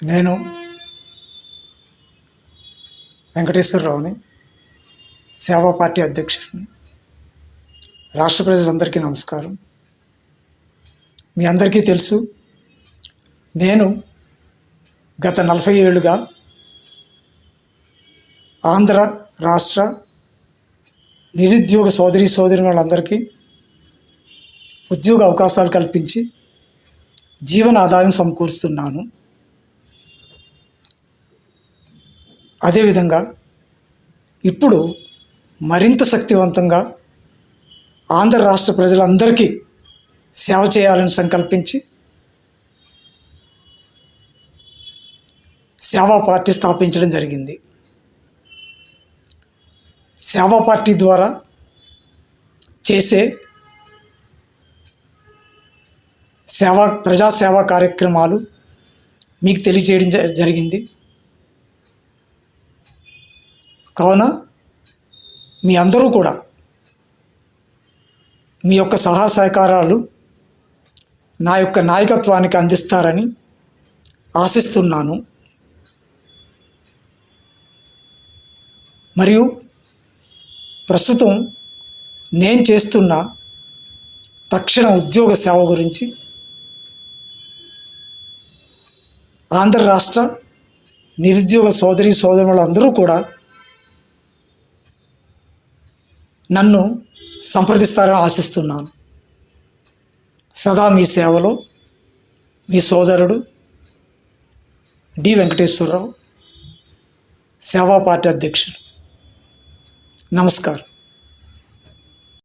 నేను వెంకటేశ్వరరావుని, సేవా పార్టీ అధ్యక్షుడిని. రాష్ట్ర ప్రజలందరికీ నమస్కారం. మీ అందరికీ తెలుసు, నేను గత 40 ఏళ్ళుగా ఆంధ్ర రాష్ట్ర నిరుద్యోగ సోదరీమణులందరికీ ఉద్యోగ అవకాశాలు కల్పించి జీవన ఆదాయం సమకూరుస్తున్నాను. అదేవిధంగా ఇప్పుడు మరింత శక్తివంతంగా ఆంధ్ర రాష్ట్ర ప్రజలందరికీ సేవ చేయాలని సంకల్పించి సేవా పార్టీ స్థాపించడం జరిగింది. సేవా పార్టీ ద్వారా చేసే ప్రజాసేవా కార్యక్రమాలు మీకు తెలియజేయడం జరిగింది. కావున మీ అందరూ కూడా మీ యొక్క సహాయ సహకారాలు నా యొక్క నాయకత్వానికి అందిస్తారని ఆశిస్తున్నాను. మరియు ప్రస్తుతం నేను చేస్తున్న తక్షణ ఉద్యోగ సేవ గురించి ఆంధ్ర రాష్ట్ర నిరుద్యోగ సోదరులందరూ కూడా నన్ను సంప్రదిస్తారని ఆశిస్తున్నాను. సదా మీ సేవలో మీ సోదరుడు డి వెంకటేశ్వరరావు, సేవా పార్టీ అధ్యక్షుడు. నమస్కారం.